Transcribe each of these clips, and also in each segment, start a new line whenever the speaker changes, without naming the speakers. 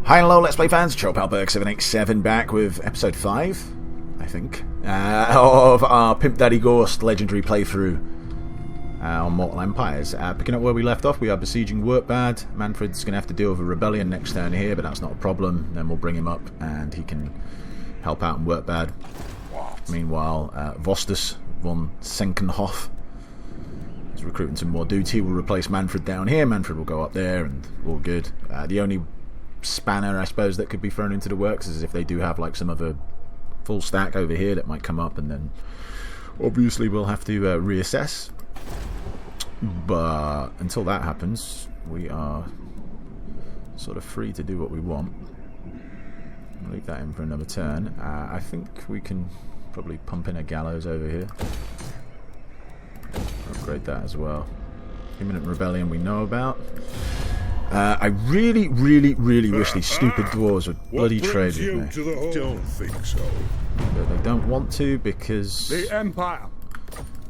Hi, hello, Let's Play fans. Chopalberg787 back with episode 5, I think, of our Pimp Daddy Ghorst legendary playthrough on Mortal Empires. Picking up where we left off, we are besieging Workbad. Manfred's going to have to deal with a rebellion next turn here, but that's not a problem. Then we'll bring him up and he can help out in Workbad. Meanwhile, Vostus von Senkenhof is recruiting some more dudes. He will replace Manfred down here. Manfred will go up there and all good. The only spanner, I suppose, that could be thrown into the works is if they do have like some other full stack over here that might come up, and then obviously we'll have to reassess. But until that happens, we are sort of free to do what we want. I'll leave that in for another turn. I think we can probably pump in a gallows over here. Upgrade that as well. Imminent rebellion we know about. I really wish these stupid dwarves would bloody trade with me.
Don't think so.
But they don't want to because...
The Empire!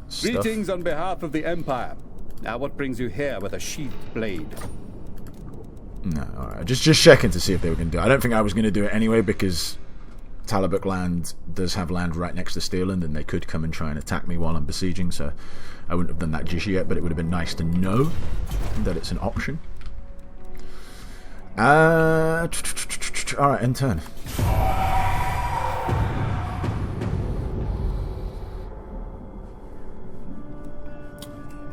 Stuff.
Greetings on behalf of the Empire. Now what brings you here with a sheathed blade?
No, alright. Just checking to see if they were going to do it. I don't think I was going to do it anyway because Talabuk land does have land right next to Steerland and they could come and try and attack me while I'm besieging, so I wouldn't have done that just yet, but it would have been nice to know that it's an option. Alright, end turn.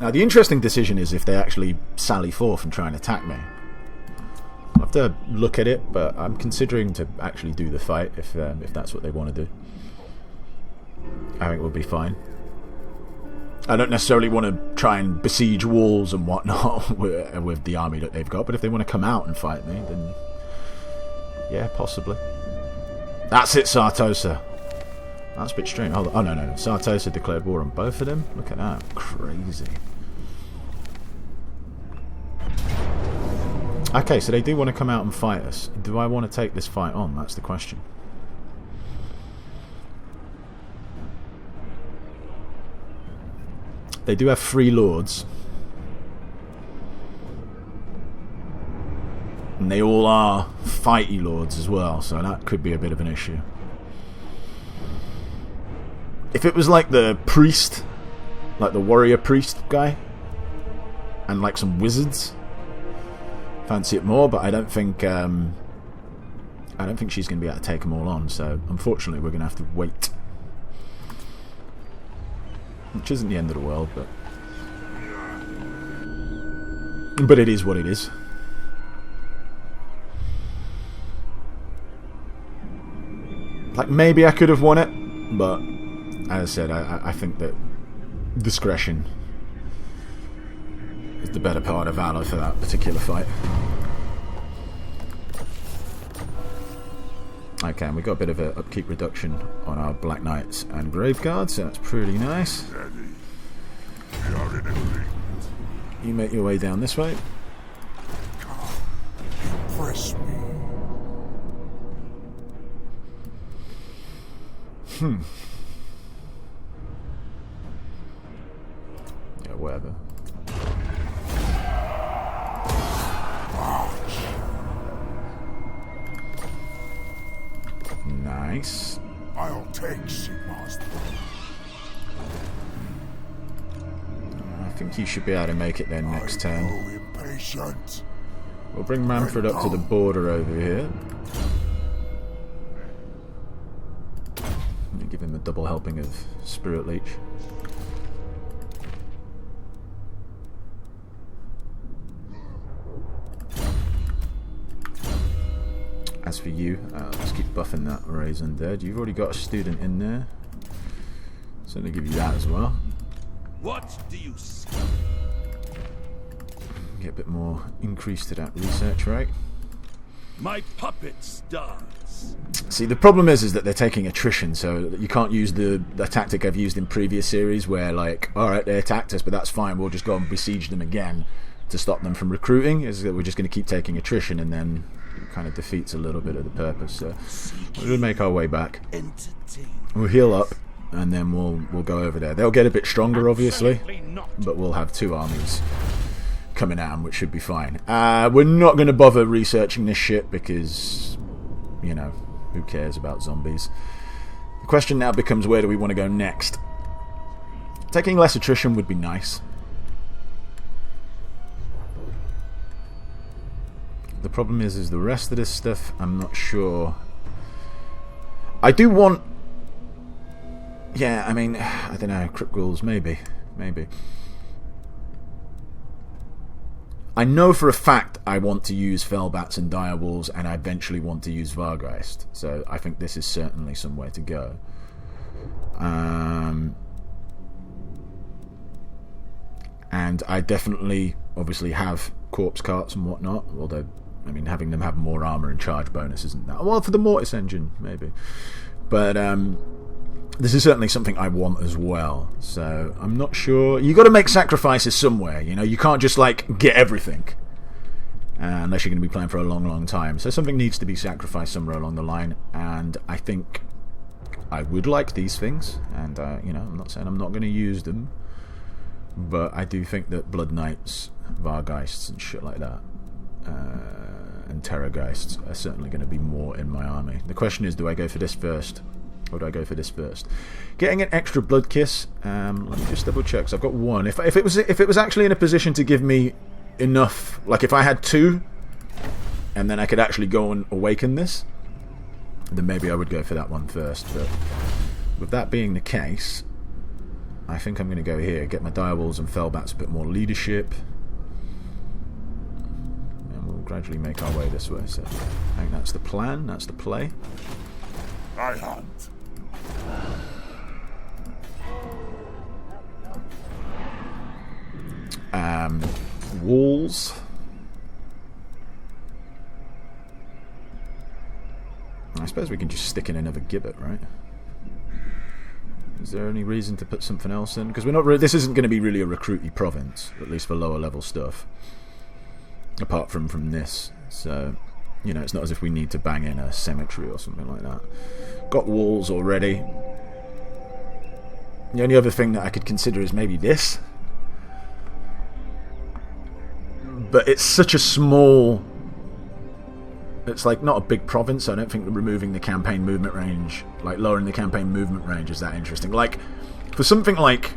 Now the interesting decision is if they actually sally forth and try and attack me. I'll have to look at it, but I'm considering to actually do the fight if that's what they want to do. I think we'll be fine. I don't necessarily want to try and besiege walls and whatnot with the army that they've got, but if they want to come out and fight me, then yeah, possibly. That's it, Sartosa. That's a bit strange. Oh no. Sartosa declared war on both of them? Look at that. Crazy. Okay, so they do want to come out and fight us. Do I want to take this fight on? That's the question. They do have 3 lords. And they all are fighty lords as well, so that could be a bit of an issue. If it was like the priest, like the warrior priest guy, and like some wizards, fancy it more, but I don't think she's going to be able to take them all on, so unfortunately we're going to have to wait. Which isn't the end of the world, but it is what it is. Like, maybe I could have won it, but as I said, I think that discretion is the better part of valor for that particular fight. Okay, and we got a bit of an upkeep reduction on our Black Knights and Grave Guards, so that's pretty nice. You make your way down this way.
Impress me.
Yeah, whatever. Nice.
I'll take Sigmar's throne.
I think you should be able to make it then next turn.
Impatient.
We'll bring Manfred up to the border over here. And give him a double helping of Spirit Leech. As for you, let's keep buffing that Raise Undead. You've already got a student in there. Certainly give you that as well.
What do you see?
Get a bit more increase to that research rate.
My puppet starts.
See, the problem is that they're taking attrition, so you can't use the tactic I've used in previous series where, like, alright, they attacked us, but that's fine, we'll just go and besiege them again to stop them from recruiting. Is that we're just going to keep taking attrition, and then it kind of defeats a little bit of the purpose. So we'll make our way back. We'll heal up, and then we'll go over there. They'll get a bit stronger, obviously, but we'll have 2 armies coming at them, which should be fine. We're not going to bother researching this shit because, you know, who cares about zombies? The question now becomes, where do we want to go next? Taking less attrition would be nice. The problem is the rest of this stuff, I'm not sure. I do want... Yeah, I mean, I don't know, crypt ghouls, maybe. I know for a fact I want to use Fellbats and Direwolves, and I eventually want to use Vargeist. So I think this is certainly somewhere to go. And I definitely, obviously, have corpse carts and whatnot, although, I mean, having them have more armor and charge bonus isn't that... Well, for the Mortis engine, maybe. But, this is certainly something I want as well, so I'm not sure. You got to make sacrifices somewhere, you know. You can't just like get everything unless you're going to be playing for a long time. So something needs to be sacrificed somewhere along the line, and I think I would like these things. And you know, I'm not saying I'm not going to use them, but I do think that Blood Knights, Vargeists, and shit like that, and Terrorgeists are certainly going to be more in my army. The question is, do I go for this first? Or do I go for this first? Getting an extra blood kiss. Let me just double check. So I've got one. If it was actually in a position to give me enough, like if I had two, and then I could actually go and awaken this, then maybe I would go for that one first. But with that being the case, I think I'm going to go here. Get my Direwolves and Fellbats a bit more leadership, and we'll gradually make our way this way. So I think that's the plan. That's the play.
I hunt.
Walls. I suppose we can just stick in another gibbet, right? Is there any reason to put something else in? Because we're not. This isn't going to be really a recruity province, at least for lower level stuff. Apart from this, so you know, it's not as if we need to bang in a cemetery or something like that. Got walls already. The only other thing that I could consider is maybe this. But it's such a small... It's like not a big province, so I don't think removing the campaign movement range, like lowering the campaign movement range, is that interesting. Like, for something like...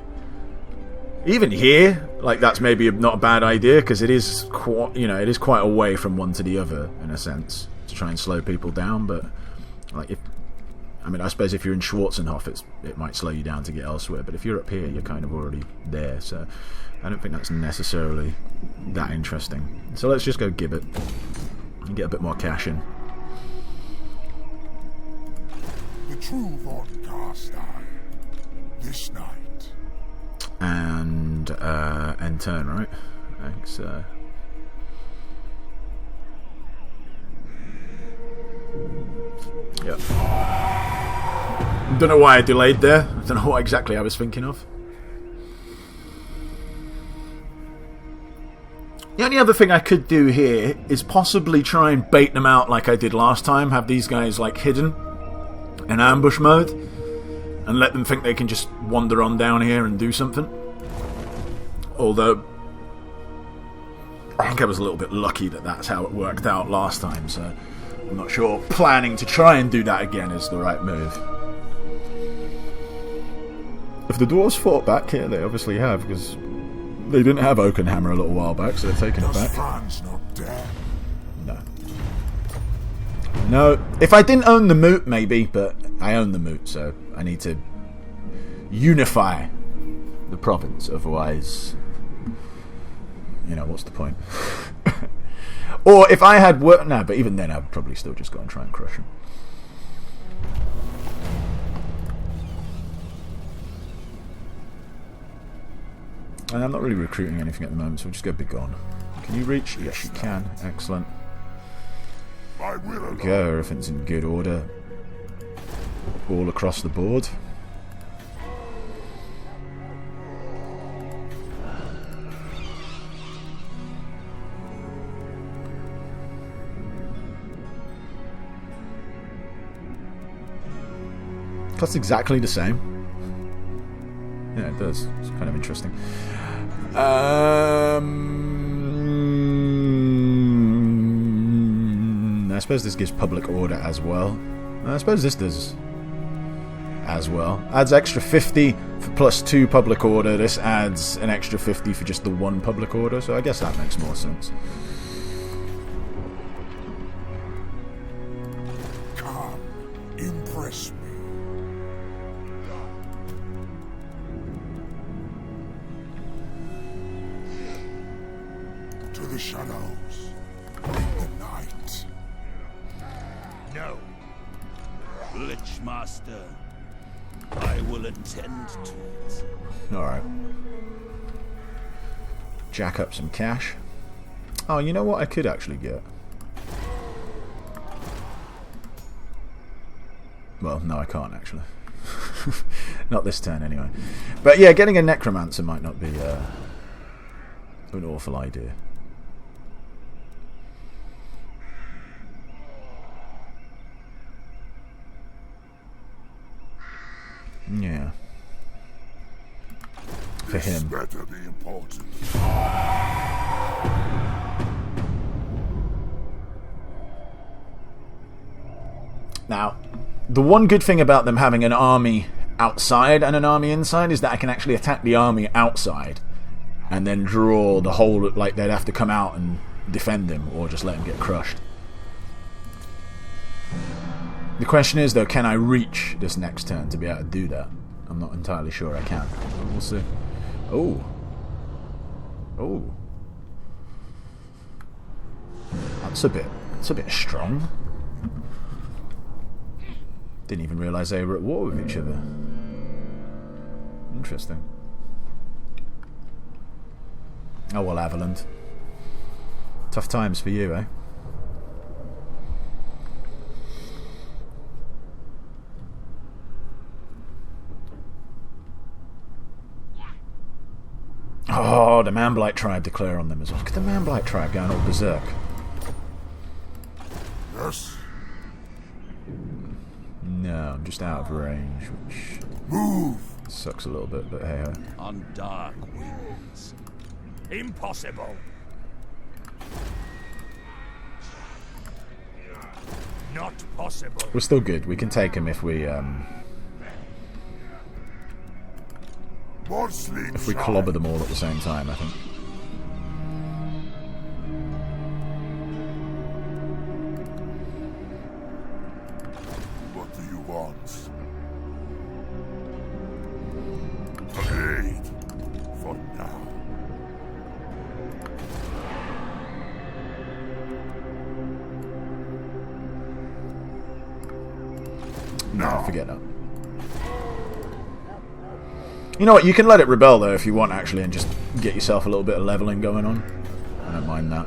Even here, like that's maybe not a bad idea, because it is quite, you know, it is quite away from one to the other, in a sense, to try and slow people down, but like if... I mean, I suppose if you're in Schwarzenhof, it might slow you down to get elsewhere, but if you're up here, you're kind of already there, so I don't think that's necessarily that interesting. So let's just go gibbet and get a bit more cash in.
The true Vortex this night.
And end turn, right? Thanks. Yep. Don't know why I delayed there. I don't know what exactly I was thinking of. The only other thing I could do here is possibly try and bait them out like I did last time. Have these guys like hidden in ambush mode and let them think they can just wander on down here and do something. Although I think I was a little bit lucky that that's how it worked out last time, so I'm not sure planning to try and do that again is the right move. If the dwarves fought back here, they obviously have, because they didn't have Oakenhammer a little while back, so they're taking it back.
Franz not dead?
No. No. If I didn't own the moot, maybe, but I own the moot, so I need to unify the province, otherwise, you know, what's the point? Or if I had work... No, but even then I'd probably still just go and try and crush him. And I'm not really recruiting anything at the moment, so we'll just go big on. Can you reach? Yes, you can. Excellent.
I will
Go, everything's in good order. All across the board. That's exactly the same. Yeah, it does. It's kind of interesting. I suppose this gives public order as well. I suppose this does as well. Adds extra 50 for plus 2 public order. This adds an extra 50 for just the 1 public order, so I guess that makes more sense.
Come, impress me. To the shadows, in the night.
No. Lichmaster, I will attend to it.
Alright. Jack up some cash. Oh, you know what I could actually get? Well, no, I can't actually. Not this turn anyway. But yeah, getting a necromancer might not be an awful idea. Yeah. For him.
Better be important.
Now, the one good thing about them having an army outside and an army inside is that I can actually attack the army outside and then draw the whole, like they'd have to come out and defend him or just let him get crushed. The question is, though, can I reach this next turn to be able to do that? I'm not entirely sure I can. We'll see. Oh. Oh. That's a bit strong. Didn't even realise they were at war with each other. Interesting. Oh well, Averland. Tough times for you, eh? Oh, the Man-Blight tribe declare on them as well. Look at the Man-Blight tribe going all berserk.
Yes.
No, I'm just out of range, which
Move.
sucks a little bit, but hey ho.
On dark wings. Impossible. Not possible.
We're still good. We can take him if we
More slings.
if we clobber them all at the same time, I think.
What do you want? Agreed. For now.
No, forget that. You know what? You can let it rebel though if you want, actually, and just get yourself a little bit of leveling going on. I don't mind that.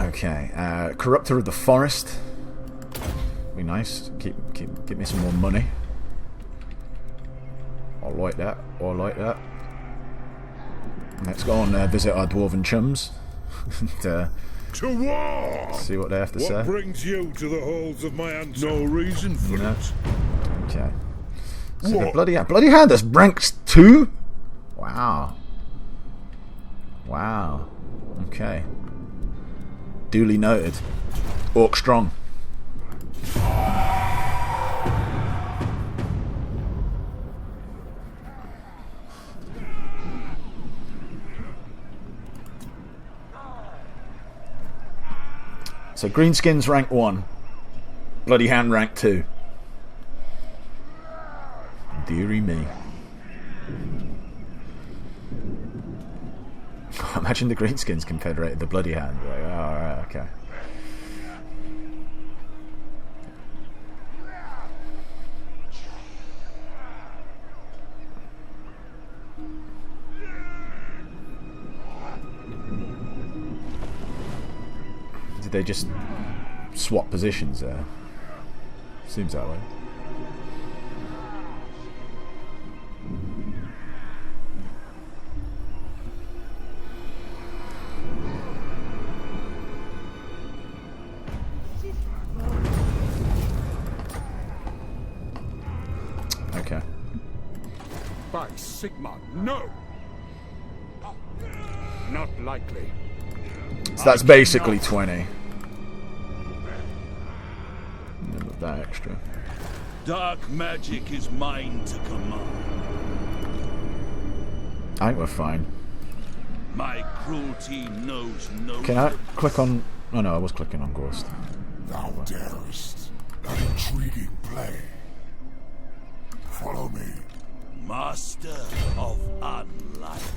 Okay, Corruptor of the Forest. Be nice. Give me some more money. I like that. I like that. Let's go and visit our dwarven chums. And,
To war!
see what they have to say.
What brings you to the halls of my ancestors? No reason for
No.
it.
Okay. So the
What?
bloody hand, that's ranks 2? Wow. Wow. Okay. Duly noted. Orc strong. So Greenskins rank 1. Bloody hand rank 2. Deary me. Imagine the Greenskins confederated the Bloody Hand. Like, oh, alright, okay. Did they just swap positions there? Seems that way. Okay.
By Sigmar, no! Not likely.
So that's basically 20. And with that extra.
Dark magic is mine to command.
I think we're fine.
My cruelty knows no...
Can I click on... Oh no, I was clicking on Ghorst.
Thou darest. An intriguing play. Follow me.
Master of unlife.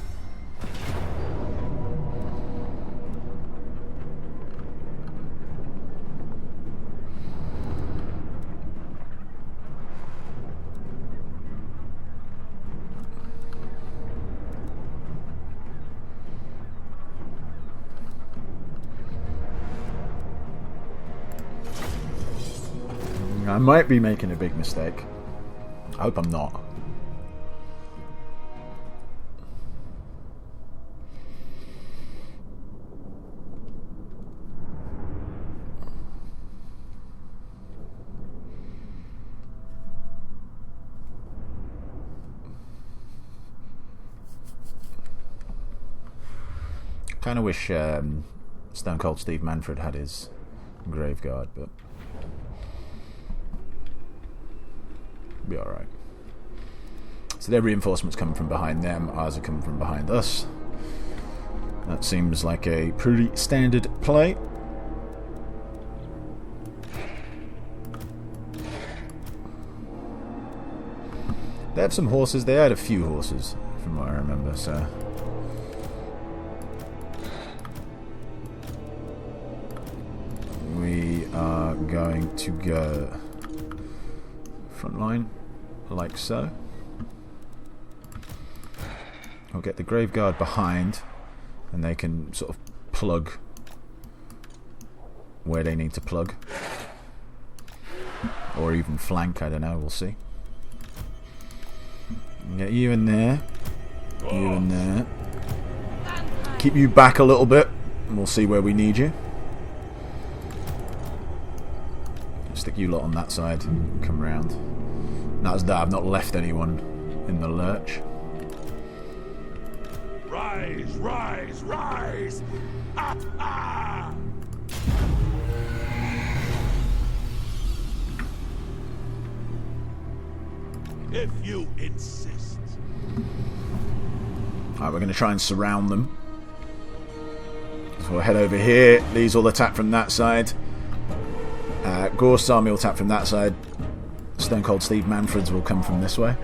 I might be making a big mistake. I hope I'm not. Kind of wish Stone Cold Steve Manfred had his Graveguard, but be alright. So their reinforcements coming from behind them, ours are coming from behind us. That seems like a pretty standard play. They have some horses. They had a few horses, from what I remember, so... we are going to go front line, like so. I'll get the Graveguard behind, and they can sort of plug where they need to plug. Or even flank, I don't know, we'll see. Get you in there. You in there. Keep you back a little bit, and we'll see where we need you. Stick you lot on that side. Come round. That's that. I've not left anyone in the lurch.
Rise, rise, rise! Ha ha! If you insist.
Alright, we're going to try and surround them. So we'll head over here. These will attack from that side. Ghorst's army will attack from that side. Stone Cold Steve Manfred's will come from this way.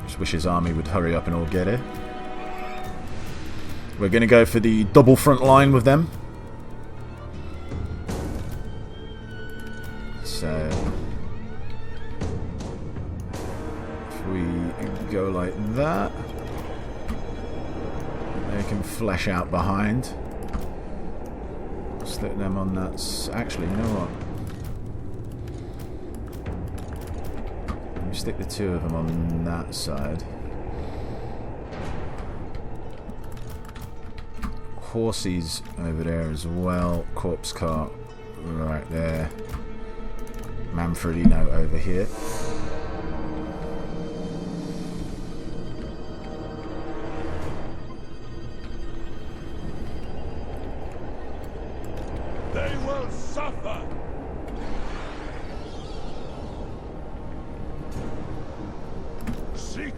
Just wish his army would hurry up and all get here. We're going to go for the double front line with them. So... we go like that, they can flesh out behind. Stick them on that. Actually, you know what? Let me stick the two of them on that side. Horsies over there as well. Corpse cart right there. Manfredino over here.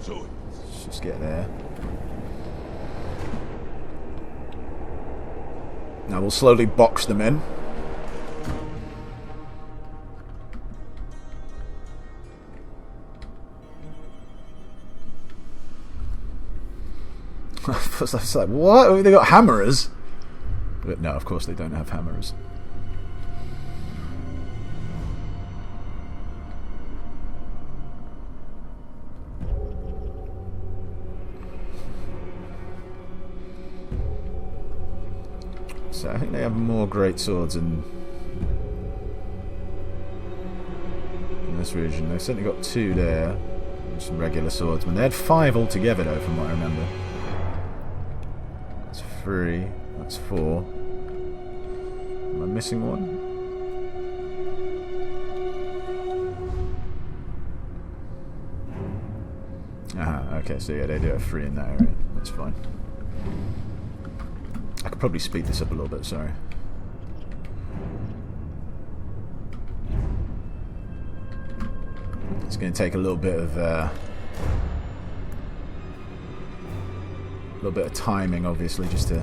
Let's just get there. Now we'll slowly box them in. I was like, what? They got hammerers? But no, of course they don't have hammerers. So I think they have more great swords in this region. They've certainly got 2 there. And some regular swordsmen. They had 5 altogether though, from what I remember. 3. That's 4. Am I missing one? Okay, so yeah, they do have 3 in that area. That's fine. I could probably speed this up a little bit, sorry. It's going to take a little bit of timing, obviously, just to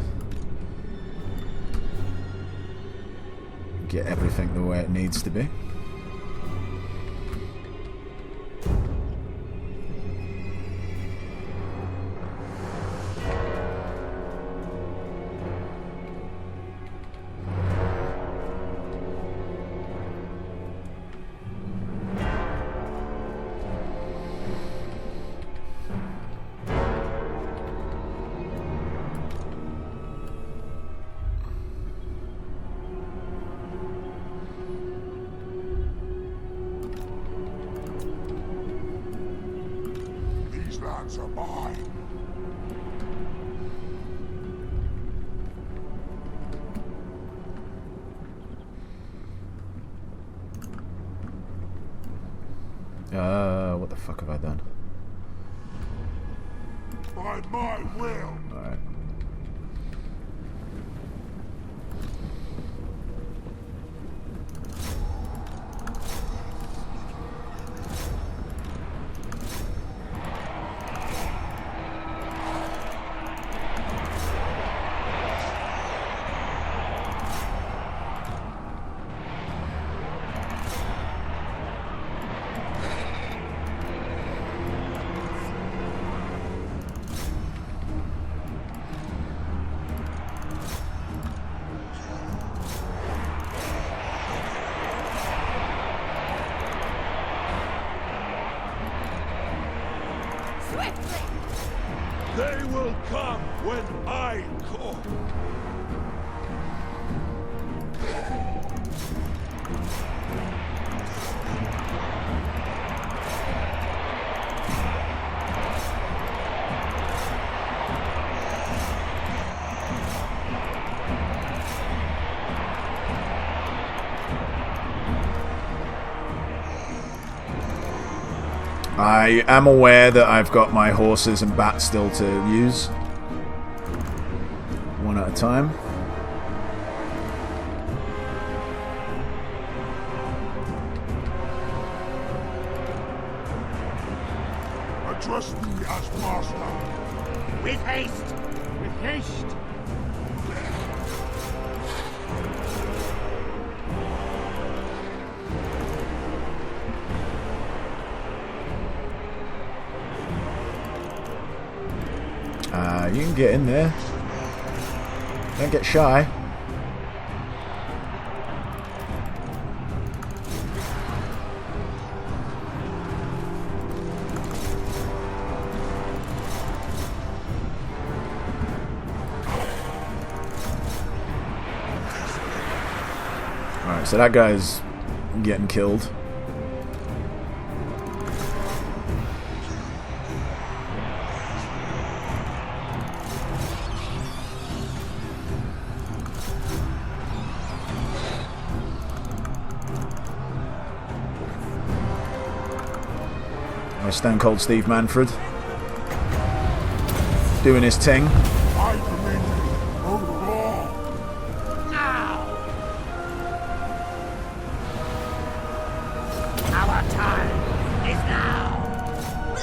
get everything the way it needs to be.
Lands are mine.
What the fuck have I done?
By my will.
Alright.
They will come when I call.
I am aware that I've got my horses and bats still to use. One at a time.
Address me as master.
With haste! With haste!
You can get in there. Don't get shy. Alright, so that guy's getting killed. Stone Cold Steve Manfred doing his thing.
My dominion over all.
Now! Our time is now!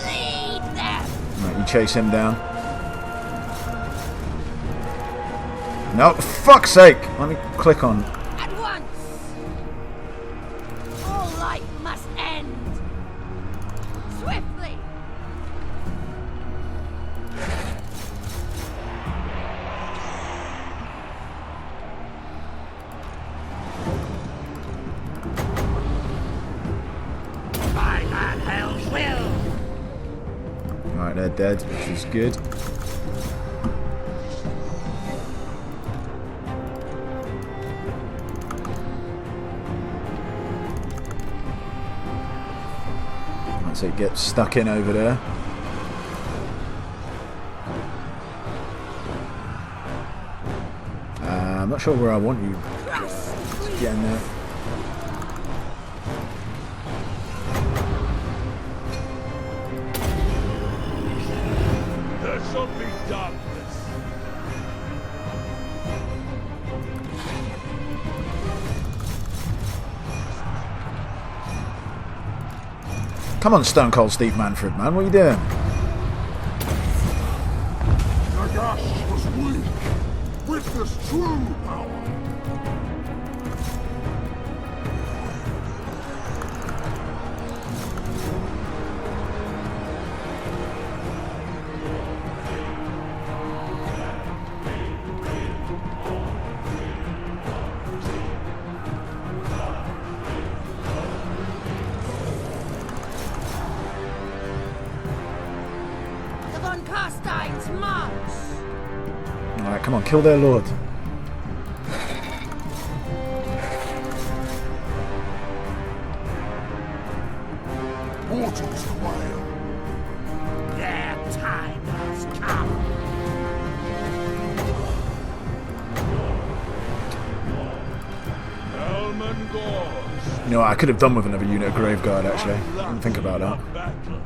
Lead them!
Right, you chase him down. No, for fuck's sake! Let me click on.
At once! All life must end! Swiftly! By that hell's will!
Alright, they're dead, which is good. So it gets stuck in over there. I'm not sure where I want you. Getting there.
There shall be darkness.
Come on, Stone Cold Steve Manfred, man. What are you doing?
Nagash was weak. Witness true power.
The Von Carsteins march!
Alright, come on, kill their lord.
Mortals quail.
Their time has come.
Helman Ghorst.
You know what, I could have done with another unit of Graveguard, actually. I didn't think about that.
Battle.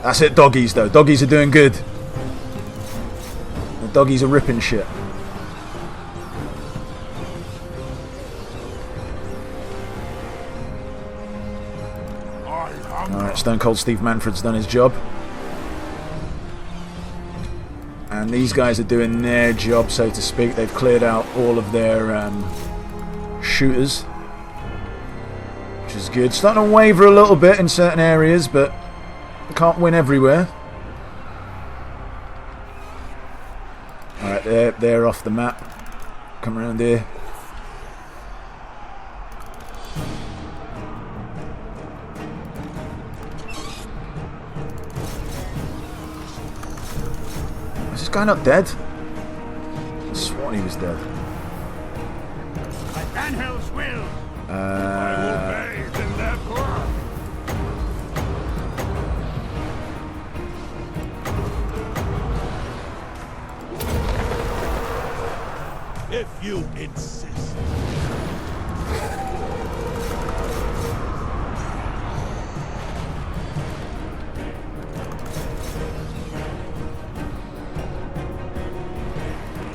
That's it, doggies, though. Doggies are doing good. The doggies are ripping shit. Alright, Stone Cold Steve Manfred's done his job. And these guys are doing their job, so to speak. They've cleared out all of their shooters, which is good. Starting to waver a little bit in certain areas, but can't win everywhere. Alright, they're off the map. Come around here. Is this guy not dead? I swore he was dead.
By Vanhel's will!
I will bathe in their blood. If you insist.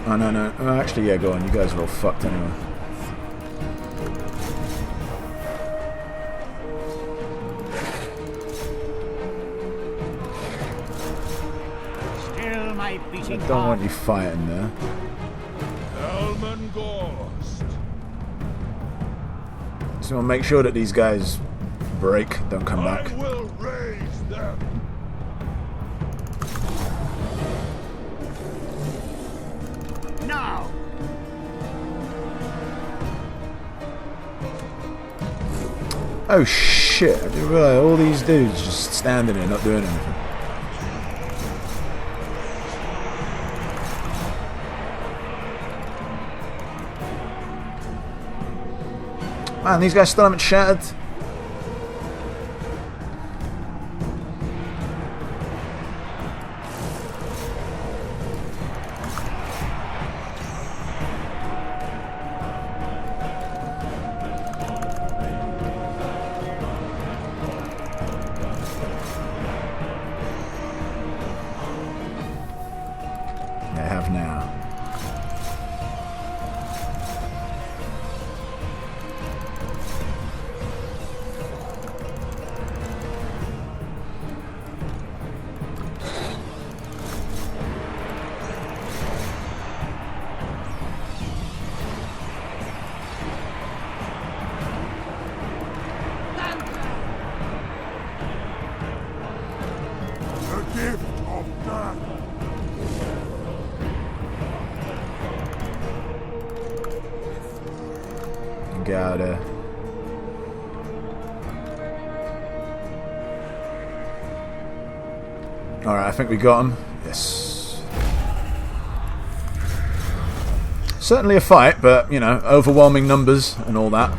Oh, no. Oh, actually, yeah, go on. You guys are all fucked anyway.
Still my beating
I don't want you fighting there.
Helman Ghorst.
So I'll make sure that these guys break, don't come
I
back.
will raise them.
Now!
Oh shit, I didn't realise all these dudes just standing there not doing anything. Man, these guys still haven't shattered. They have now.
The gift of death.
Get out of there. Alright, I think we got him. Yes. Certainly a fight, but, you know, overwhelming numbers and all that.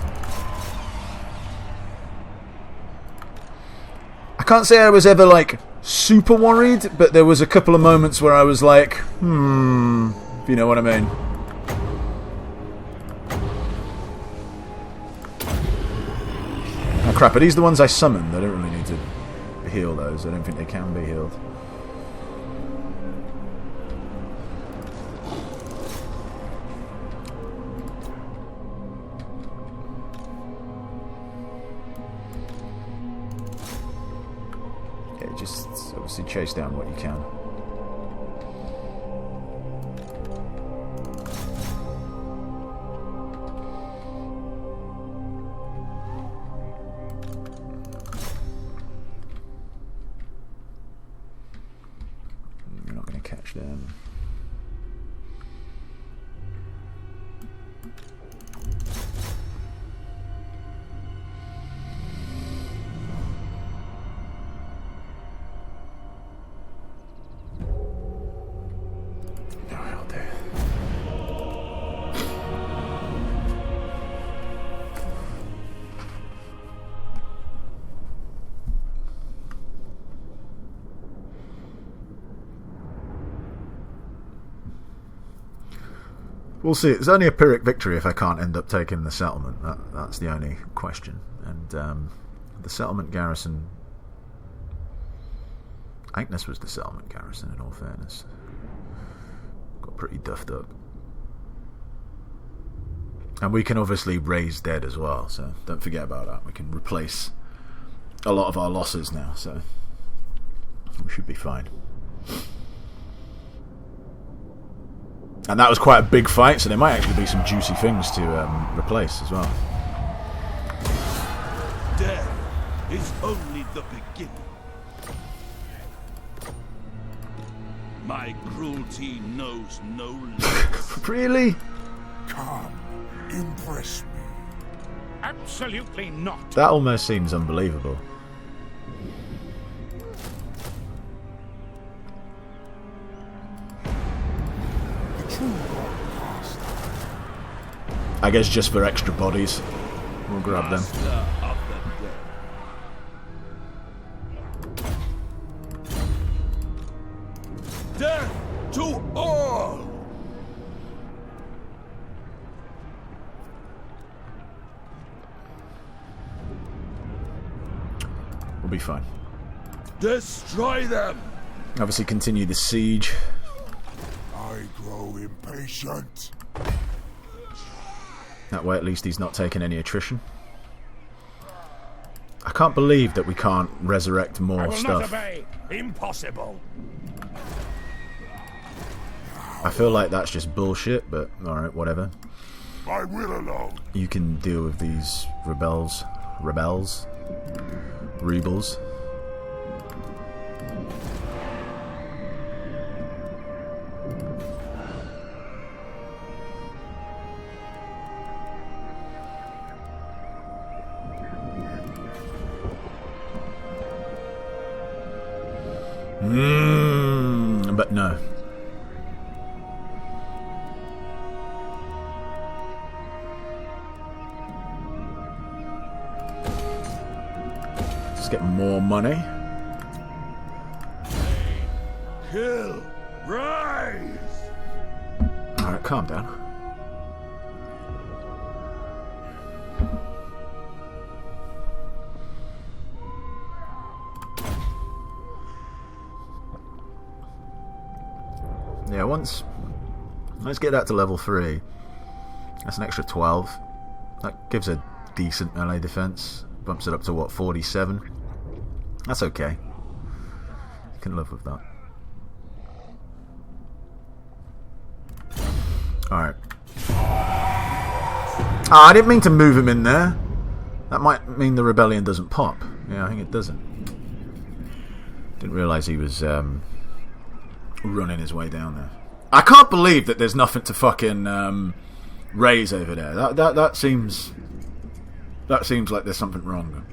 I can't say I was ever, like, super worried, but there was a couple of moments where I was like, if you know what I mean. Oh crap, are these the ones I summoned? I don't really need to heal those. I don't think they can be healed. Just obviously chase down what you can. You're not going to catch them. We'll see. It's only a Pyrrhic victory if I can't end up taking the settlement. That's the only question. And the settlement garrison... I think this was the settlement garrison, in all fairness. Got pretty duffed up. And we can obviously raise dead as well, so don't forget about that. We can replace a lot of our losses now, so we should be fine. And that was quite a big fight, so there might actually be some juicy things to replace as well.
Death is only the beginning. My cruelty knows no limits.
Really?
Come, impress me.
Absolutely not.
That almost seems unbelievable. I guess just for extra bodies, we'll grab them.
Death to all!
We'll be fine.
Destroy them!
Obviously continue the siege.
I grow impatient.
That way at least he's not taking any attrition. I can't believe that we can't resurrect more stuff.
Not obey. Impossible.
I feel like that's just bullshit, but alright, whatever.
My will alone.
You can deal with these rebels. Rebels? But no. Let's get more money.
Kill! Rise!
Alright, calm down. Yeah, let's get that to level 3. That's an extra 12. That gives a decent melee defense. Bumps it up to what, 47? That's okay. You can live with that. Alright. Ah, I didn't mean to move him in there. That might mean the rebellion doesn't pop. Yeah, I think it doesn't. Didn't realise he was running his way down there. I can't believe that there's nothing to fucking raise over there. That seems like there's something wrong.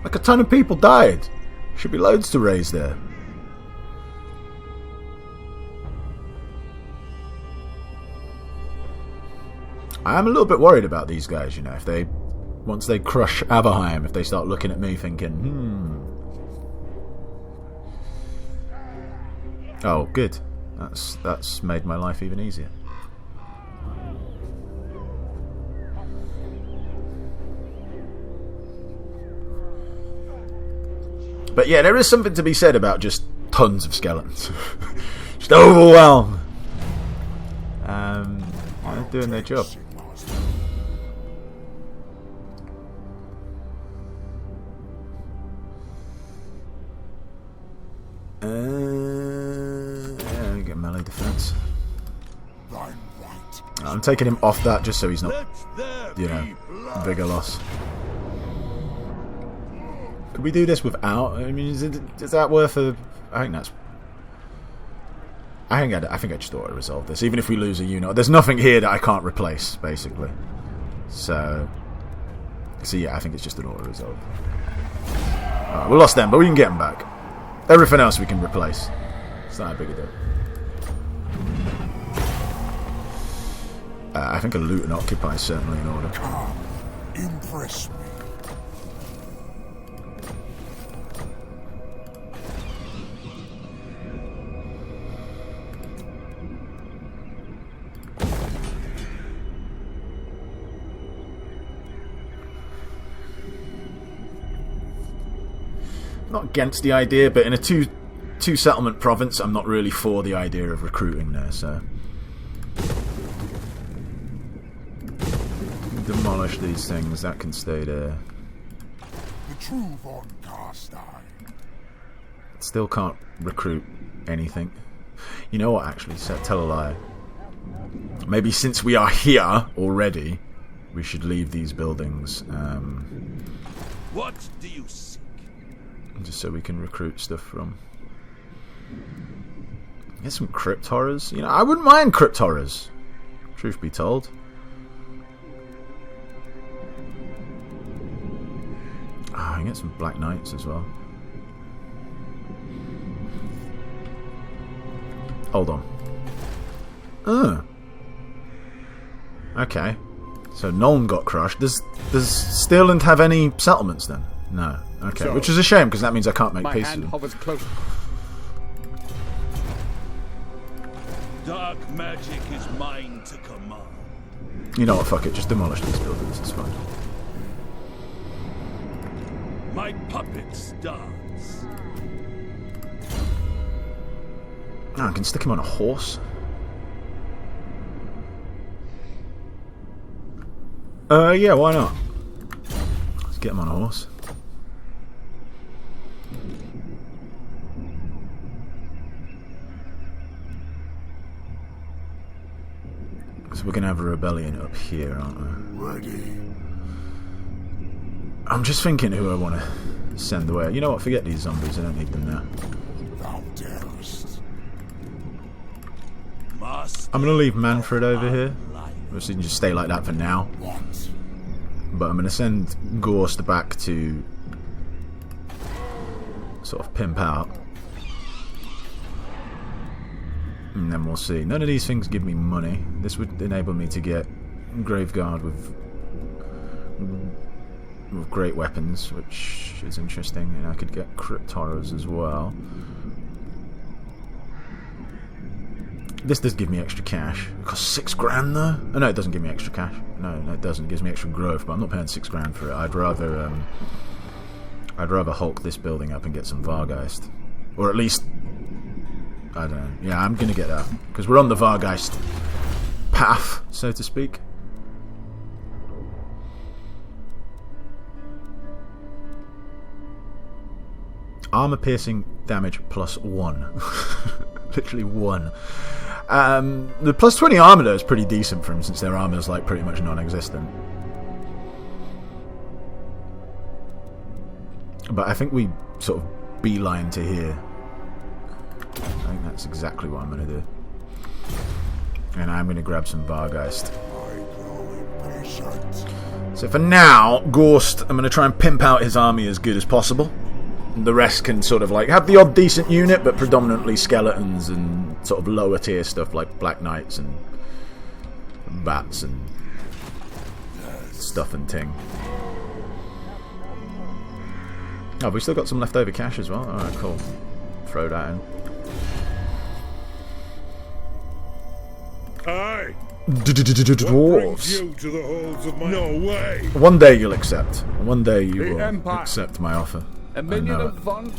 Like a ton of people died. Should be loads to raise there. I am a little bit worried about these guys, you know. If they Once they crush Aberheim, if they start looking at me thinking, Oh, good. That's made my life even easier. But yeah, there is something to be said about just tons of skeletons. Just overwhelmed. They're doing their job. Yeah, get melee defense. I'm taking him off that just so he's not, you know, bigger loss. Could we do this without? I mean, is that worth a? I think I just auto resolve this. Even if we lose a unit, there's nothing here that I can't replace, basically. So yeah, I think it's just an auto resolve. Right, we lost them, but we can get them back. Everything else we can replace. It's not a big a deal. I think a loot and occupy is certainly in order.
Impress me.
Not against the idea, but in a two settlement province, I'm not really for the idea of recruiting there. So demolish these things. That can stay there.
The true von Karstein.
Still can't recruit anything. You know what? Actually, tell a lie. Maybe since we are here already, we should leave these buildings.
What do you seek?
Just so we can recruit stuff from. Get some crypt horrors. You know, I wouldn't mind crypt horrors. Truth be told. I can get some black knights as well. Hold on. Okay. So Nuln got crushed. Does Stirland have any settlements then? No. Okay, so, which is a shame because that means I can't make peace with them.
Hovers close.
Dark magic is mine to command.
You know what? Fuck it. Just demolish these buildings. It's fine.
My puppet dance.
Oh, I can stick him on a horse. Yeah, why not? Let's get him on a horse. So we're going to have a rebellion up here, aren't we?
Ready.
I'm just thinking who I want to send away. You know what? Forget these zombies. I don't need them now.
Thou darest.
I'm going to leave Manfred over here. Obviously, you can just stay like that for now.
What?
But I'm going to send Ghorst back to sort of pimp out. And then we'll see. None of these things give me money. This would enable me to get Graveguard with great weapons, which is interesting. And I could get Crypt Horrors as well. This does give me extra cash. It costs $6,000 though. Oh, no, it doesn't give me extra cash. No, it doesn't. It gives me extra growth, but I'm not paying $6,000 for it. I'd rather Hulk this building up and get some Vargeist, or at least I don't know. Yeah, I'm gonna get that because we're on the Vargeist path, so to speak. Armor piercing damage +1. Literally 1. The +20 armor though is pretty decent for him since their armor is like pretty much non-existent. But I think we sort of beeline to here. I think that's exactly what I'm going to do. And I'm going to grab some Vargeist. So for now, Ghorst, I'm going to try and pimp out his army as good as possible. The rest can sort of like have the odd decent unit, but predominantly skeletons and sort of lower tier stuff like Black Knights and bats and stuff and ting. Oh, we still got some leftover cash as well. Alright, cool. Throw that in.
Aye.
Dwarves.
You to the halls of my... No way.
One day you'll accept. One day you
The
will
Empire.
accept my offer.
A
I
minion
know
of
it.
Von.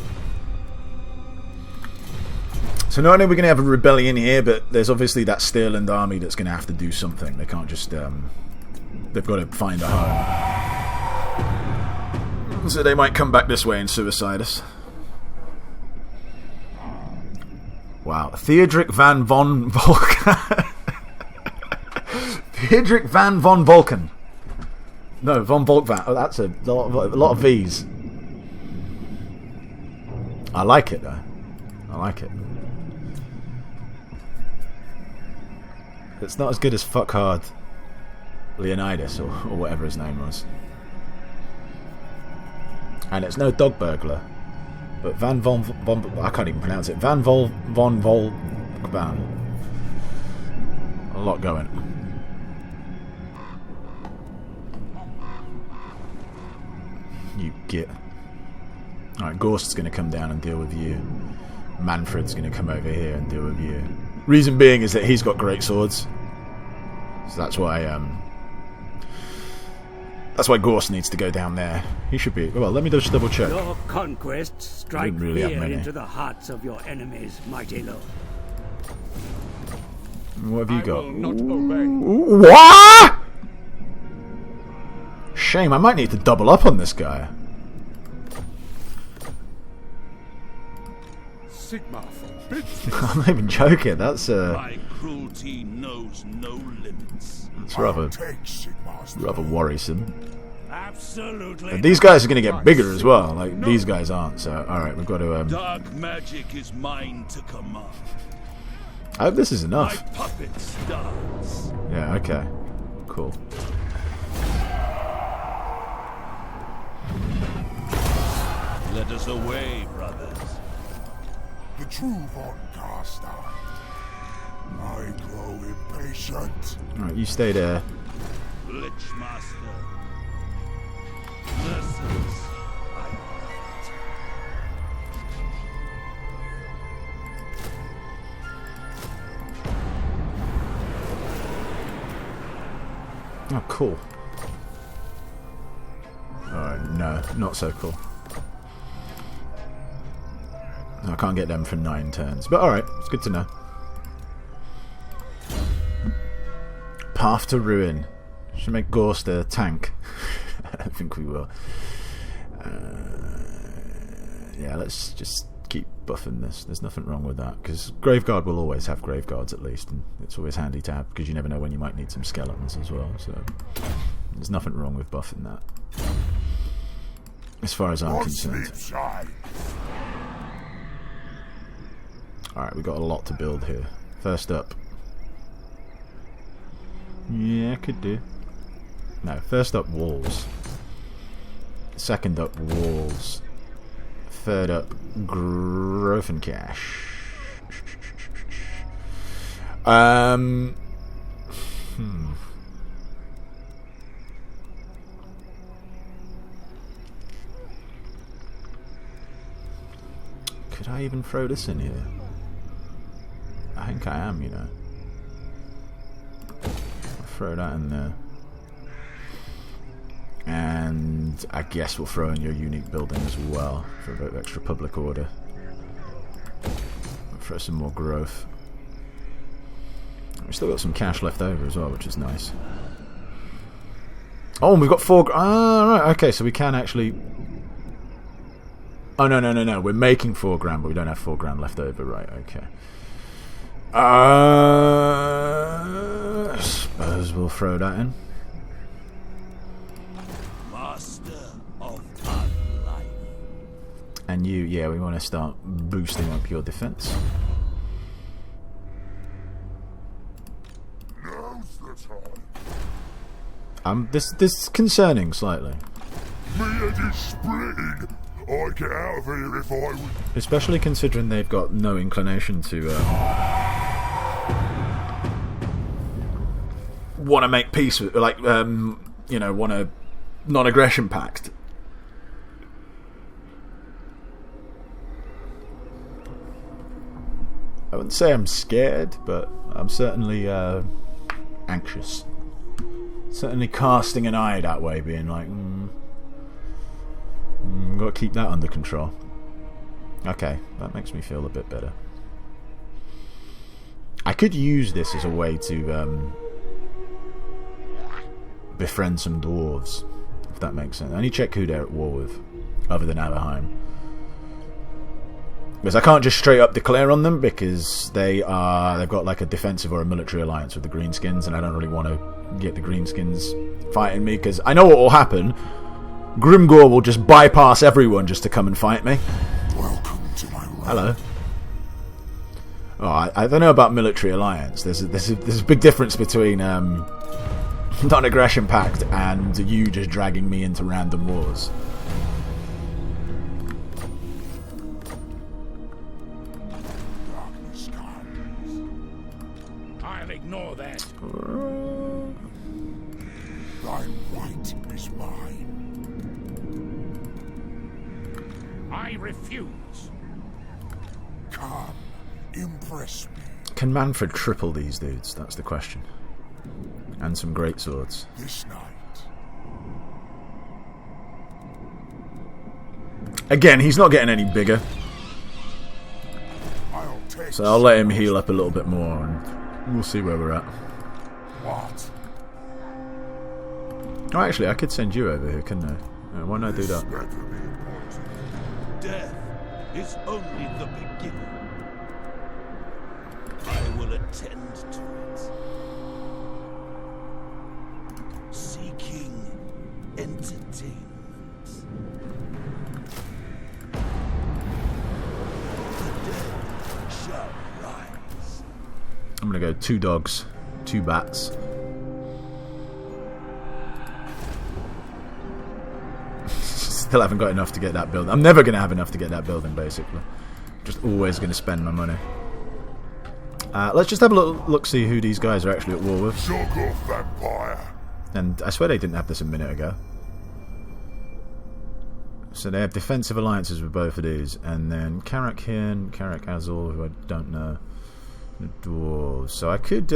So not only are we going to have a rebellion here, but there's obviously that Stirland army that's going to have to do something. They can't just... they've got to find a home. So they might come back this way and suicide us. Wow. Theodric van von Vulcan. Theodric van von Vulcan. No, von Volkvan. Oh, that's a lot of V's. I like it, though. I like it. It's not as good as Fuckhard Leonidas, or whatever his name was. And it's no dog burglar. But Van von I can't even pronounce it. Van von Volkvan. A lot going. You git. Alright, Ghorst's going to come down and deal with you. Manfred's going to come over here and deal with you. Reason being is that he's got great swords. So that's why Ghorst needs to go down there. He should be... Well, let me just double check.
Your conquests strike
really have
fear
many.
into the hearts of your enemies, mighty lord.
What have you got?
Not obey.
What? Shame, I might need to double up on this guy.
Sigma forbids.
I'm not even joking. That's
My cruelty knows no limits.
rather
Take Sigmar's
worrisome.
Absolutely.
And these guys are going to get bigger as well. Like these guys aren't. So all right, we've got to.
Dark magic is mine to command.
I hope this is
My
enough.
puppet starts.
Yeah. Okay. Cool.
Let us away, brothers.
the true von Karstein. I grow impatient.
All right, you stay there.
Lichmaster. Lessons I
Oh, cool. Oh, no, not so cool. I can't get them for 9 turns. But alright, it's good to know. Path to Ruin. Should make Ghorst a tank. I think we will. Yeah, let's just keep buffing this. There's nothing wrong with that. Because Graveguard will always have Graveguards at least. And it's always handy to have because you never know when you might need some skeletons as well. So there's nothing wrong with buffing that. As far as I'm
On
concerned.
sleep side.
Alright, we've got a lot to build here. First up. Yeah, could do. No, first up, walls. Second up, walls. Third up, growth and cash. Could I even throw this in here? I think I am, you know. I'll throw that in there. And I guess we'll throw in your unique building as well for a bit of extra public order. We'll throw some more growth. We've still got some cash left over as well, which is nice. Oh, and we've got 4 grand. Ah, right, okay, so we can actually... Oh, no. We're making 4 grand, but we don't have 4 grand left over. Right, okay. I suppose we'll throw that in.
Master of unlife.
And you, yeah, we want to start boosting up your defense.
Now's the time.
This is concerning slightly.
Me and his spring. I'd get out of here if I would.
Especially considering they've got no inclination to want to make peace with, like, want a non-aggression pact. I wouldn't say I'm scared, but I'm certainly anxious. Certainly casting an eye that way, being like, got to keep that under control. Okay, that makes me feel a bit better. I could use this as a way to befriend some dwarves, if that makes sense. I need to check who they're at war with, other than Aberheim. Because I can't just straight up declare on them, because they've got like a defensive or a military alliance with the Greenskins, and I don't really want to get the Greenskins fighting me, because I know what will happen. Grimgor will just bypass everyone just to come and fight me.
Welcome to my realm.
Hello. Oh, I don't know about military alliance. There's a big difference between non-aggression pact and you just dragging me into random wars.
Darkness comes.
I'll ignore that.
Thy right is mine.
I refuse.
Come, impress me.
Can Manfred triple these dudes? That's the question. And some great swords.
This night.
Again, he's not getting any bigger,
I'll take
so I'll let him heal up a little bit more, and we'll see where we're at.
what?
Oh, actually, I could send you over here, couldn't I? Why not do that?
Better be important.
Death is only the beginning. I will attend to it. Seeking entertainment. The dead shall rise.
I'm gonna go 2 dogs, 2 bats. Still haven't got enough to get that building. I'm never going to have enough to get that building, basically. Just always going to spend my money. Let's just have a look, see who these guys are actually at war with.
Shock off, vampire.
And I swear they didn't have this a minute ago. So they have defensive alliances with both of these. And then Karak here and Karak Azul, who I don't know. The dwarves. So I could...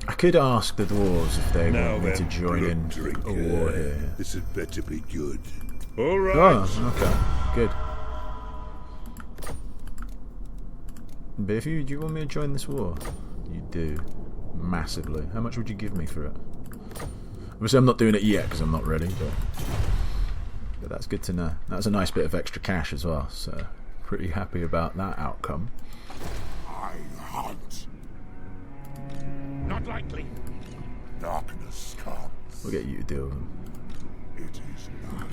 I could ask the dwarves if they
Now
want me to
then,
join in
drink,
a war here.
This had better be good. All right.
Oh, okay, good. But if do you want me to join this war? You do, massively. How much would you give me for it? Obviously, I'm not doing it yet because I'm not ready, but that's good to know. That's a nice bit of extra cash as well. So, pretty happy about that outcome.
I hunt.
Not likely.
Darkness comes.
We'll get you to deal with them.
It is not.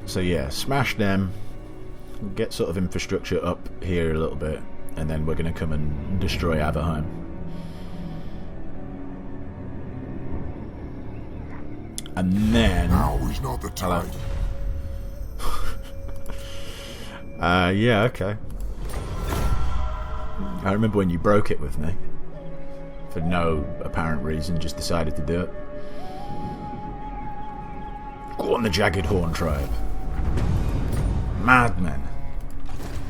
So yeah, smash them, get sort of infrastructure up here a little bit, and then we're going to come and destroy Aberheim. And then...
Now is not the time.
Yeah, okay. I remember when you broke it with me. For no apparent reason, just decided to do it. Go on the Jagged Horn tribe. Madmen.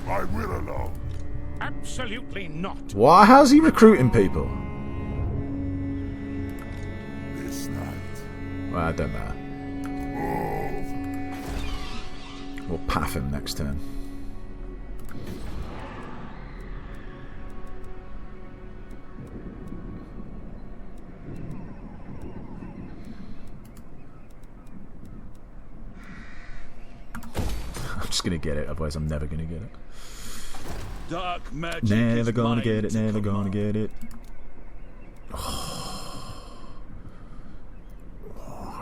I will alone.
Absolutely not.
Why? How's he recruiting people?
This night.
Well, it don't matter. We'll paff him next turn. I'm just going to get it, otherwise I'm never going to get it.
dark magic
Never
is
gonna
mine
get it,
to
never gonna
command.
get it.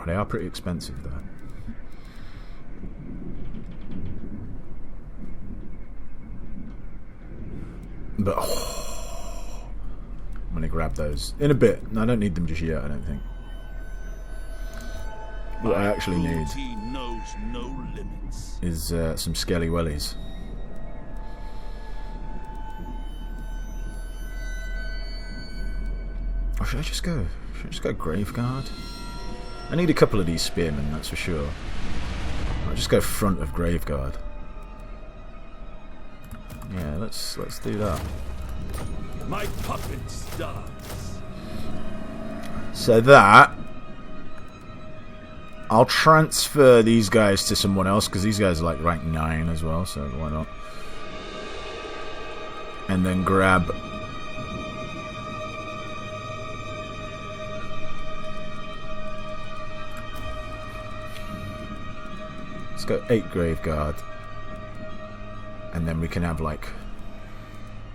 They are pretty expensive though. But I'm gonna grab those in a bit. I don't need them just yet, I don't think. What I actually need
Cruelty knows no limits.
is some skelly wellies. Or should I just go? Should I just go Graveguard? I need a couple of these spearmen, that's for sure. I'll just go front of Graveguard. Yeah, let's do that.
My puppet starts.
So that I'll transfer these guys to someone else because these guys are like rank 9 as well, so why not? And then grab let's go 8 Graveguard. And then we can have like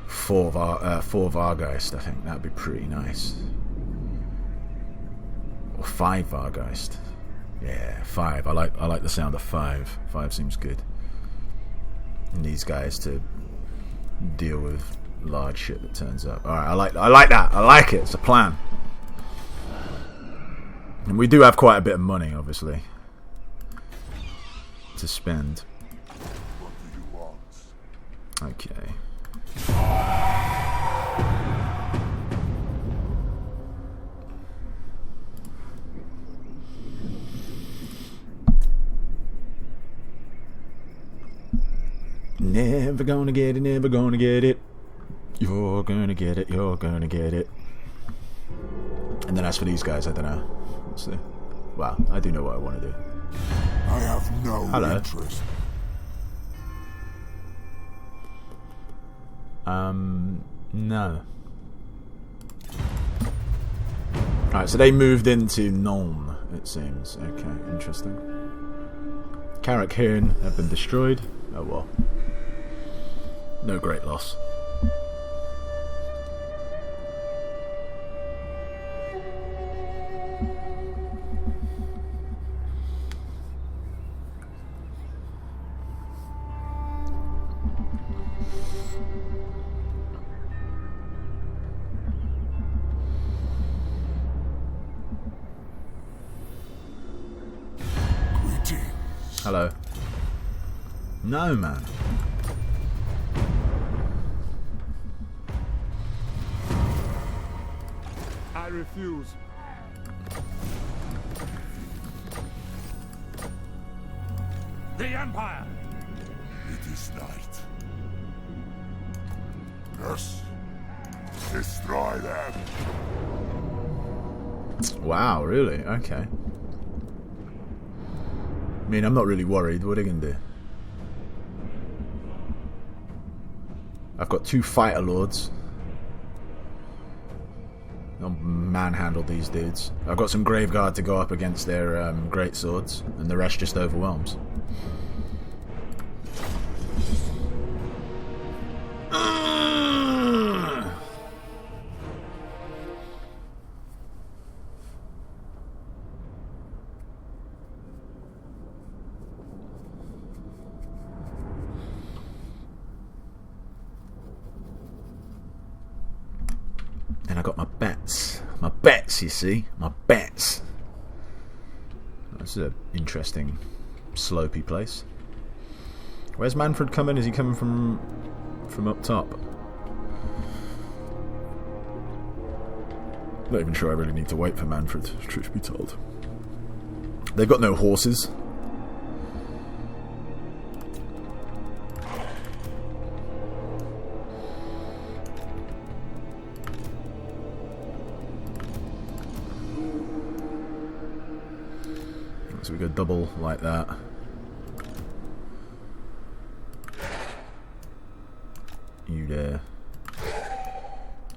4 Vargeist, I think. That'd be pretty nice. Or 5 Vargeist. Yeah, 5. I like the sound of 5. 5 seems good. And these guys to deal with large shit that turns up. Alright, I like that. I like it. It's a plan. And we do have quite a bit of money, obviously, to spend.
What do you want?
Okay. Never gonna get it, never gonna get it. You're gonna get it, you're gonna get it. And then as for these guys, I don't know. Let's see. Well, I do know what I want to do.
I have no
Hello.
interest.
No. Alright, so they moved into Nuln, it seems. Okay, interesting. Carrick Hearn have been destroyed. Oh well. No great loss. Hello. No, man.
I refuse.
The Empire!
It is night. Yes. Destroy them.
Wow, really? Okay. I mean, I'm not really worried. What are you going to do? I've got 2 fighter lords. I'll manhandle these dudes. I've got some Graveguard to go up against their great swords, and the rest just overwhelms. And I got my bets. My bets, you see? My bets. This is an interesting, slopey place. Where's Manfred coming? Is he coming from up top? Not even sure I really need to wait for Manfred, truth be told. They've got no horses. So we go double like that. You there.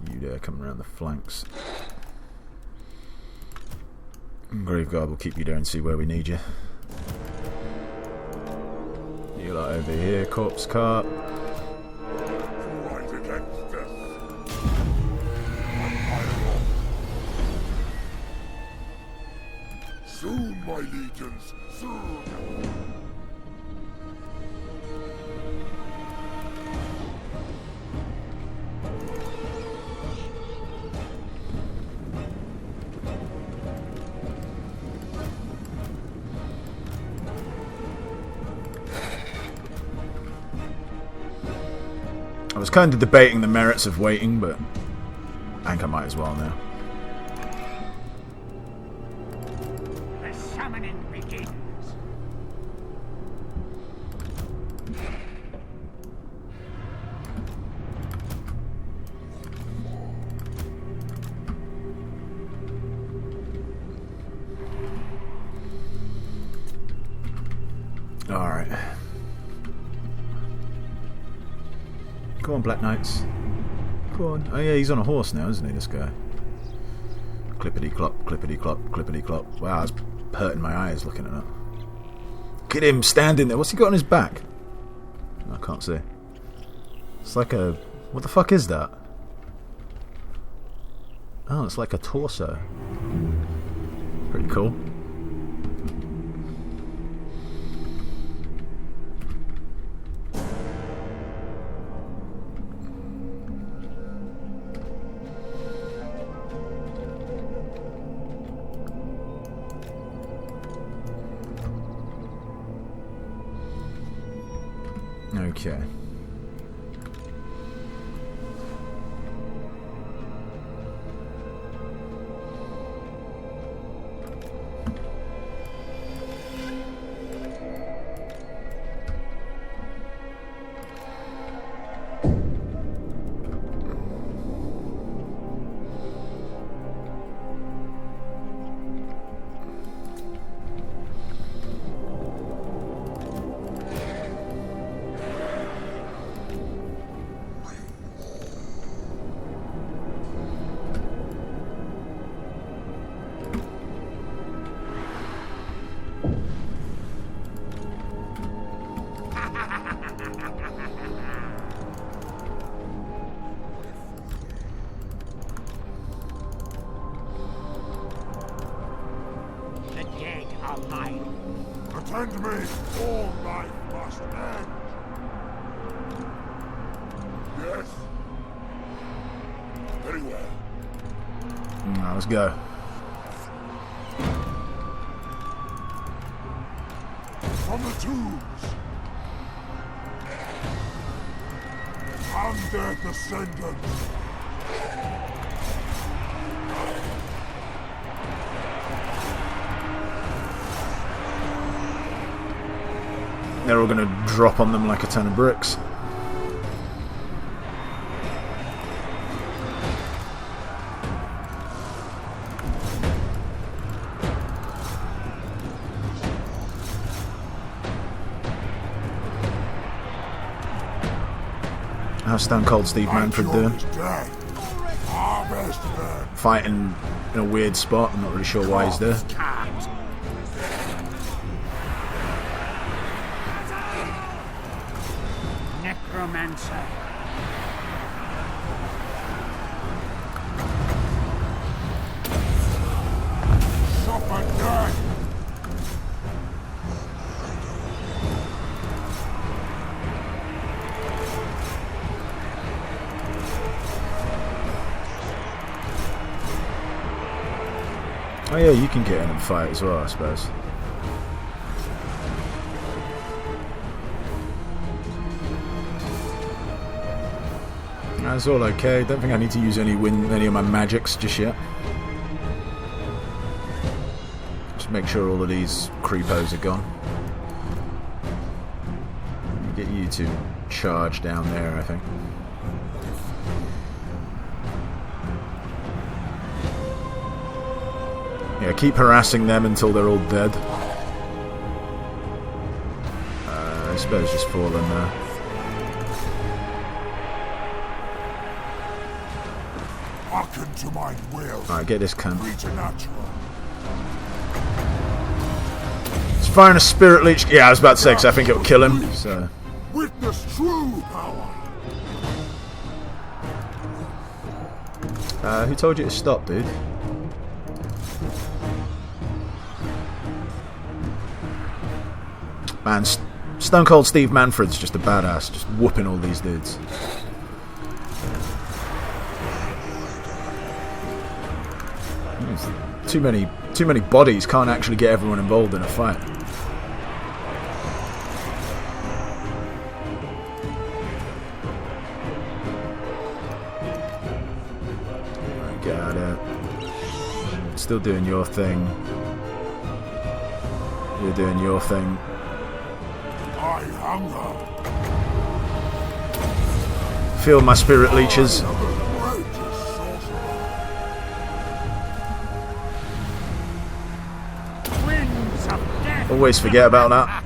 You there, coming around the flanks. Graveguard will keep you there and see where we need you. You lot over here, corpse cart.
my legions soon.
I was kind of debating the merits of waiting, but I think I might as well now.
The summoning begins.
Alright. Come on, Black Knights. Come on. Oh yeah, he's on a horse now, isn't he, this guy? Clippity-clop, clippity-clop, clippity-clop. Wow, it's hurting my eyes looking at that. Look at him standing there. What's he got on his back? I can't see. It's like a... What the fuck is that? Oh, it's like a torso. Pretty cool. Okay.
Attend me! All life must end! Yes? Very well.
Now, let's go.
From the tombs! And their descendants!
They're all going to drop on them like a ton of bricks. How's Stone Cold Steve Manfred doing? Fighting in a weird spot. I'm not really sure why he's there.
Necromancer.
Suffer death!
Oh yeah, you can get in and fight as well, I suppose. That's all okay. Don't think I need to use any of my magics just yet. Just make sure all of these creepos are gone. Get you to charge down there, I think. Yeah, keep harassing them until they're all dead. I suppose just fall in there.
Hearken to my will.
Alright, get this cunt.
Preternatural.
It's firing a spirit leech. Yeah, I was about to say, because I think it'll kill him. So.
Witness true power.
Who told you to stop, dude? Man, Stone Cold Steve Manfred's just a badass, just whooping all these dudes. Too many bodies, can't actually get everyone involved in a fight. I got it. Still doing your thing. You're doing your thing.
I hunger.
Feel my spirit leeches. Always forget about that.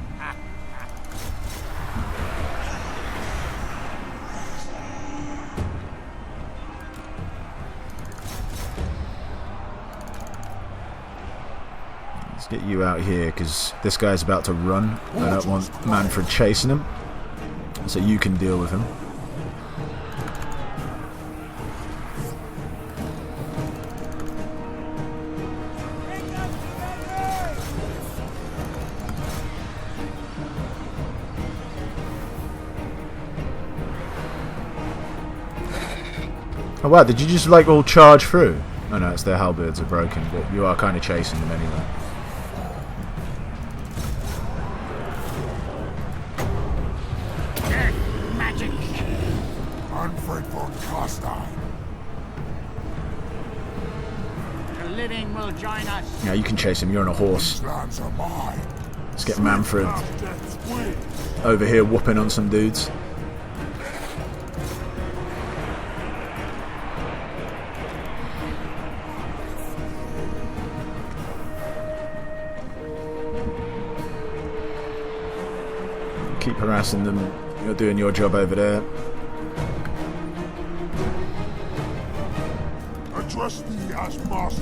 Let's get you out here because this guy's about to run. I don't want Manfred chasing him, so you can deal with him. Oh wow, did you just like all charge through? Oh no, it's their halberds are broken, but you are kind of chasing them anyway.
Magic.
Unfaithful Castile.
The living will join us.
Yeah, you can chase him, you're on a horse.
These lands are mine.
Let's get Manfred
Death's wing.
over here whooping on some dudes. Keep harassing them. You're doing your job over there.
Address thee as master.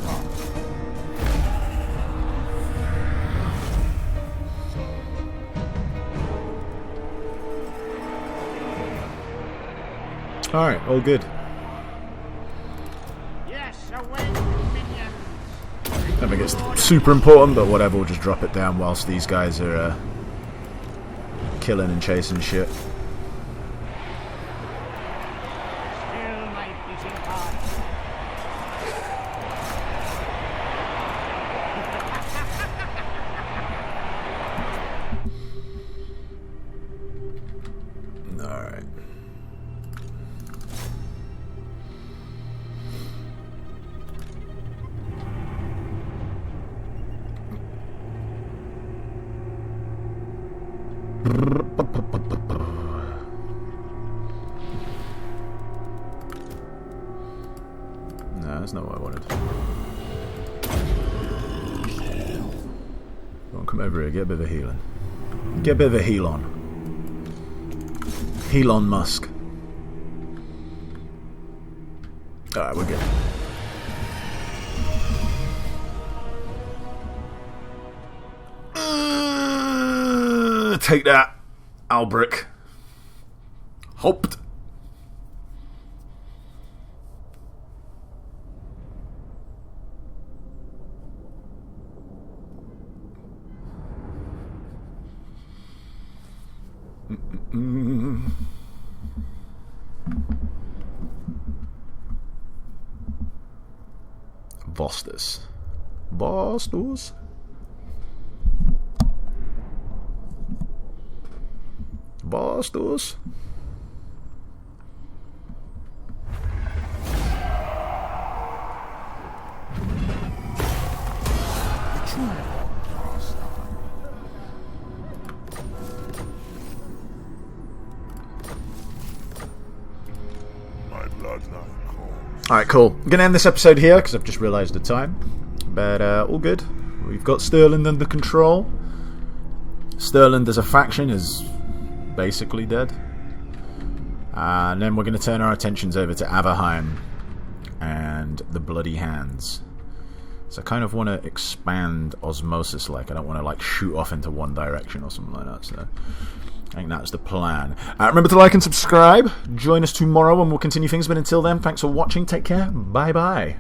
Alright, all good.
Yes, away, minions.
I think it's super important, but whatever, we'll just drop it down whilst these guys are killing and chasing shit.
Still my beating heart.
Alright. No, that's not what I wanted. Go on, come over here, get a bit of a healing. Get a bit of a heal on. Heal on Musk. Alright, we're good. Take that, Albrick. Hoped. Vostos. Vostos. Vostos. Alright, cool. I'm going to end this episode here because I've just realised the time. But all good. We've got Stirland under control. Stirland as a faction is basically dead. And then we're going to turn our attentions over to Averheim and the Bloody Hands. So I kind of want to expand osmosis, like I don't want to like shoot off into one direction or something like that. So I think that's the plan. Remember to like and subscribe. Join us tomorrow and we'll continue things. But until then, thanks for watching. Take care. Bye bye.